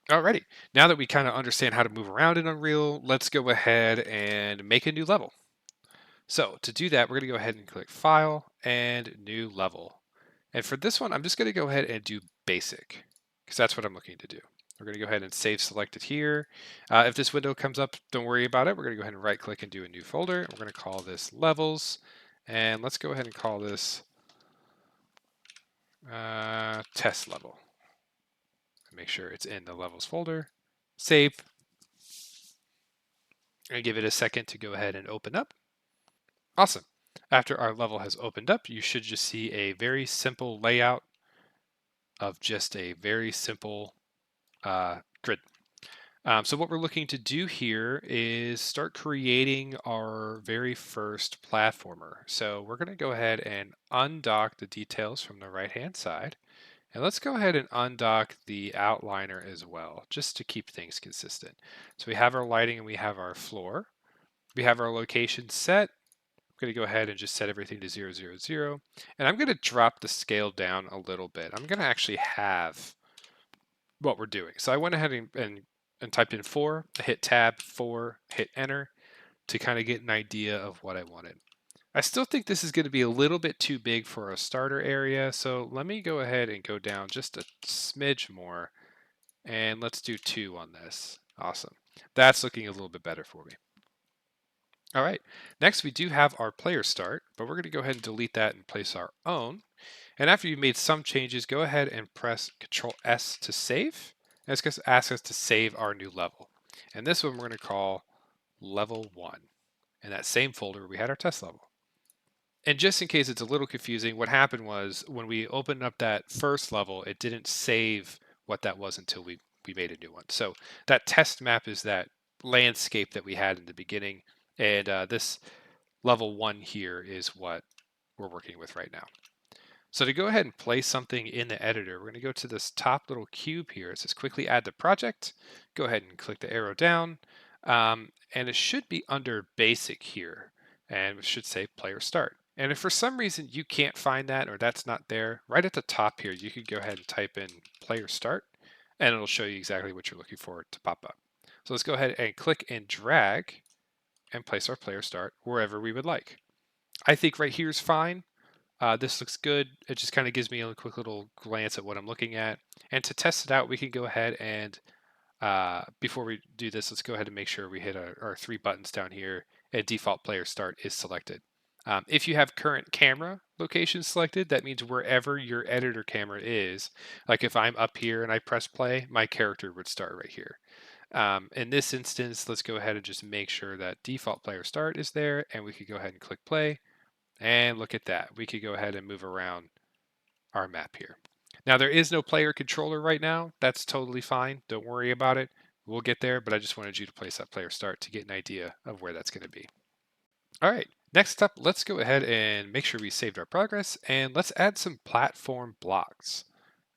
Alrighty, now that we kind of understand how to move around in Unreal, let's go ahead and make a new level. So to do that, we're going to go ahead and click File and New Level. And for this one, I'm just going to go ahead and do Basic because that's what I'm looking to do. We're going to go ahead and save selected here. If this window comes up, don't worry about it. We're going to go ahead and right click and do a new folder. We're going to call this Levels. And let's go ahead and call this Test Level. Make sure it's in the Levels folder. Save. And give it a second to go ahead and open up. Awesome. After our level has opened up, you should just see a very simple layout of just a very simple grid. So what we're looking to do here is start creating our very first platformer. So we're going to go ahead and undock the details from the right-hand side. And let's go ahead and undock the outliner as well, just to keep things consistent. So we have our lighting and we have our floor. We have our location set. I'm going to go ahead and just set everything to 0, 0, 0. And I'm going to drop the scale down a little bit. I'm going to actually have what we're doing. So I went ahead and typed in 4, hit tab, 4, hit enter to kind of get an idea of what I wanted. I still think this is going to be a little bit too big for a starter area. So let me go ahead and go down just a smidge more. And let's do 2 on this. Awesome. That's looking a little bit better for me. All right, next we do have our player start, but we're going to go ahead and delete that and place our own. And after you've made some changes, go ahead and press Control S to save. And it's going to ask us to save our new level. And this one we're going to call Level 1. In that same folder we had our test level. And just in case it's a little confusing, what happened was when we opened up that first level, it didn't save what that was until we made a new one. So that test map is that landscape that we had in the beginning. And this level 1 here is what we're working with right now. So to go ahead and place something in the editor, we're going to go to this top little cube here. It says quickly add to project. Go ahead and click the arrow down. And it should be under basic here. And it should say player start. And if for some reason you can't find that or that's not there, right at the top here, you could go ahead and type in player start and it'll show you exactly what you're looking for to pop up. So let's go ahead and click and drag and place our player start wherever we would like. I think right here is fine. This looks good. It just kind of gives me a quick little glance at what I'm looking at. And to test it out, we can go ahead and before we do this, let's go ahead and make sure we hit our 3 buttons down here and default player start is selected. If you have current camera location selected, that means wherever your editor camera is, like if I'm up here and I press play, my character would start right here. In this instance, let's go ahead and just make sure that default player start is there, and we could go ahead and click play. And look at that. We could go ahead and move around our map here. Now, there is no player controller right now. That's totally fine. Don't worry about it. We'll get there, but I just wanted you to place that player start to get an idea of where that's going to be. All right, next up, let's go ahead and make sure we saved our progress, and let's add some platform blocks.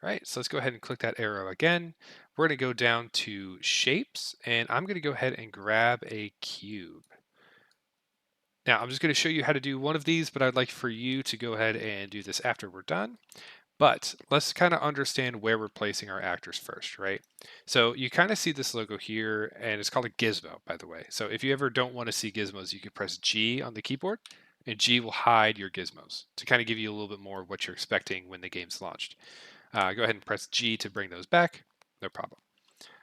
All right, so let's go ahead and click that arrow again. We're going to go down to shapes, and I'm going to go ahead and grab a cube. Now, I'm just going to show you how to do one of these, but I'd like for you to go ahead and do this after we're done. But let's kind of understand where we're placing our actors first, right? So you kind of see this logo here, and it's called a gizmo, by the way. So if you ever don't want to see gizmos, you can press G on the keyboard, and G will hide your gizmos to kind of give you a little bit more of what you're expecting when the game's launched. Go ahead and press G to bring those back. No problem.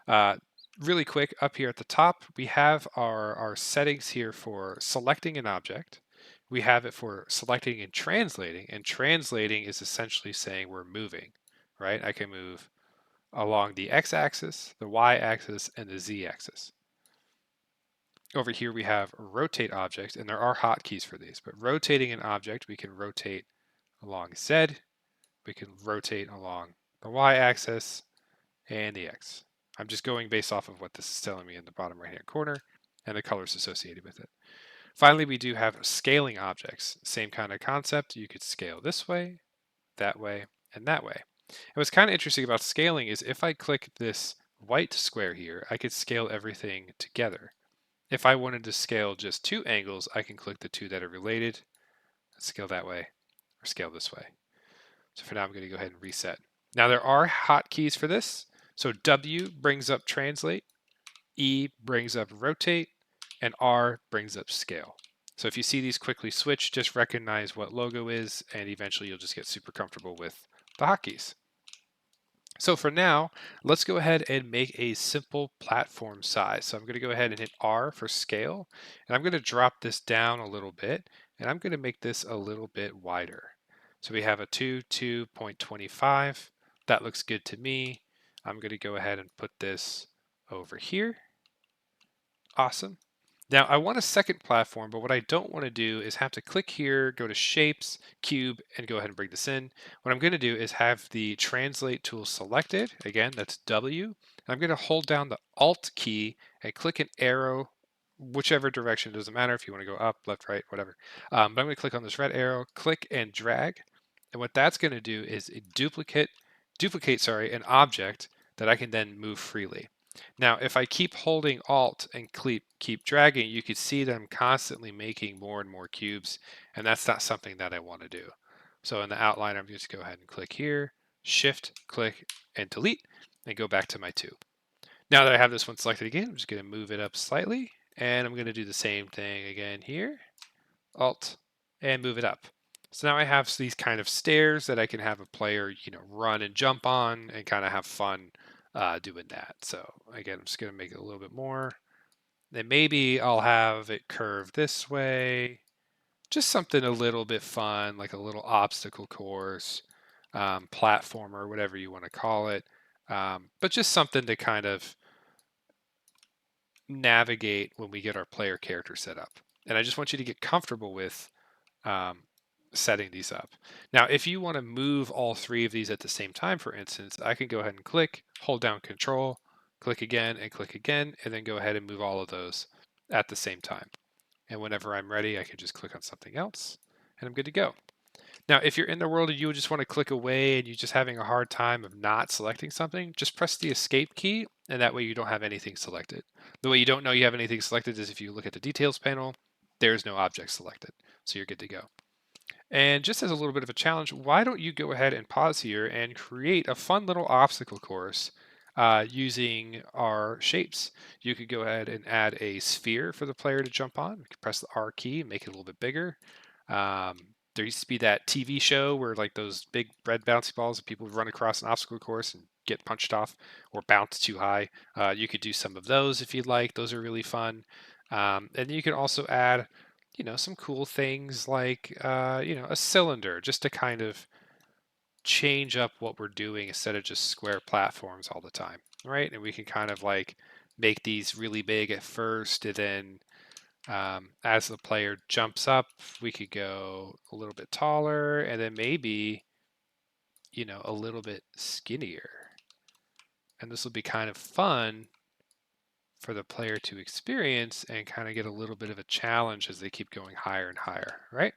Uh, really quick, up here at the top, we have our settings here for selecting an object. We have it for selecting and translating is essentially saying we're moving, right? I can move along the x-axis, the y-axis, and the z-axis. Over here we have rotate objects, and there are hotkeys for these, but rotating an object, we can rotate along z, we can rotate along the y-axis, and the X. I'm just going based off of what this is telling me in the bottom right hand corner and the colors associated with it. Finally, we do have scaling objects. Same kind of concept. You could scale this way, and that way. And what's kind of interesting about scaling is if I click this white square here, I could scale everything together. If I wanted to scale just 2 angles, I can click the 2 that are related, scale that way, or scale this way. So for now, I'm going to go ahead and reset. Now there are hotkeys for this. So W brings up translate, E brings up rotate, and R brings up scale. So if you see these quickly switch, just recognize what logo is, and eventually you'll just get super comfortable with the hotkeys. So for now, let's go ahead and make a simple platform size. So I'm going to go ahead and hit R for scale, and I'm going to drop this down a little bit, and I'm going to make this a little bit wider. So we have a 2.25. That looks good to me. I'm going to go ahead and put this over here. Awesome. Now I want a second platform, but what I don't want to do is have to click here, go to shapes, cube, and go ahead and bring this in. What I'm going to do is have the translate tool selected. Again, that's W. And I'm going to hold down the Alt key and click an arrow, whichever direction. It doesn't matter if you want to go up, left, right, whatever. But I'm going to click on this red arrow, click and drag. And what that's going to do is duplicate an object that I can then move freely. Now, if I keep holding Alt and keep dragging, you can see that I'm constantly making more and more cubes, and that's not something that I want to do. So in the outline, I'm just go ahead and click here, Shift, click, and delete, and go back to my 2. Now that I have this one selected again, I'm just going to move it up slightly, and I'm going to do the same thing again here, Alt, and move it up. So now I have these kind of stairs that I can have a player, run and jump on and kind of have fun doing that. So again, I'm just going to make it a little bit more. Then maybe I'll have it curve this way. Just something a little bit fun, like a little obstacle course, platformer, whatever you want to call it. But just something to kind of navigate when we get our player character set up. And I just want you to get comfortable with um, setting these up. Now, if you want to move all 3 of these at the same time, for instance, I can go ahead and click, hold down Control, click again, and then go ahead and move all of those at the same time. And whenever I'm ready, I can just click on something else, and I'm good to go. Now, if you're in the world and you just want to click away and you're just having a hard time of not selecting something, just press the Escape key, and that way you don't have anything selected. The way you don't know you have anything selected is if you look at the Details panel, there's no object selected, so you're good to go. And just as a little bit of a challenge, why don't you go ahead and pause here and create a fun little obstacle course using our shapes? You could go ahead and add a sphere for the player to jump on. You can press the R key and make it a little bit bigger. There used to be that TV show where like those big red bouncy balls, people would run across an obstacle course and get punched off or bounce too high. You could do some of those if you'd like. Those are really fun. And you can also add some cool things like, a cylinder just to kind of change up what we're doing instead of just square platforms all the time, right? And we can kind of like make these really big at first, and then as the player jumps up, we could go a little bit taller, and then maybe, a little bit skinnier. And this will be kind of fun for the player to experience and kind of get a little bit of a challenge as they keep going higher and higher, right?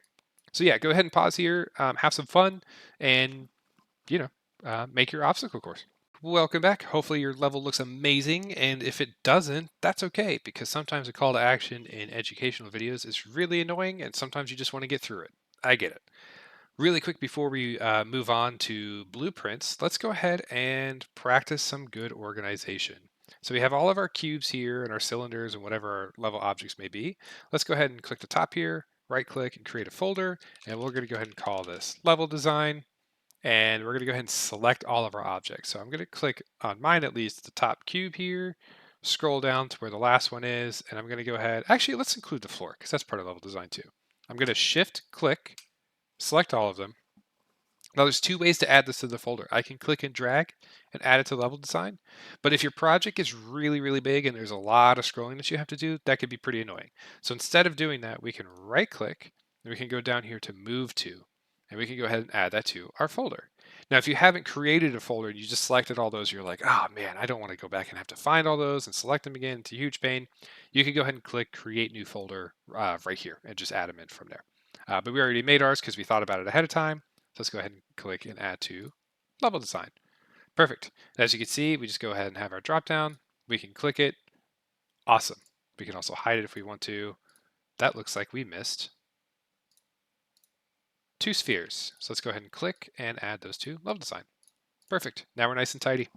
So yeah, go ahead and pause here, have some fun, and make your obstacle course. Welcome back. Hopefully your level looks amazing, and if it doesn't, that's okay, because sometimes a call to action in educational videos is really annoying, and sometimes you just want to get through it. I get it. Really quick before we move on to blueprints, let's go ahead and practice some good organization. So we have all of our cubes here and our cylinders and whatever our level objects may be. Let's go ahead and click the top here, right click and create a folder, and we're going to go ahead and call this level design, and we're going to go ahead and select all of our objects. So I'm going to click on mine, at least the top cube here, scroll down to where the last one is, and I'm going to go ahead, actually let's include the floor because that's part of level design too. I'm going to shift click, select all of them. Now there's 2 ways to add this to the folder. I can click and drag and add it to level design. But if your project is really, really big and there's a lot of scrolling that you have to do, that could be pretty annoying. So instead of doing that, we can right click and we can go down here to move to, and we can go ahead and add that to our folder. Now, if you haven't created a folder and you just selected all those, you're like, oh man, I don't want to go back and have to find all those and select them again. It's a huge pain. You can go ahead and click create new folder right here and just add them in from there. But we already made ours because we thought about it ahead of time. So let's go ahead and click and add to level design. Perfect. As you can see, we just go ahead and have our drop down. We can click it. Awesome. We can also hide it if we want to. That looks like we missed 2 spheres. So let's go ahead and click and add those to level design. Perfect. Now we're nice and tidy.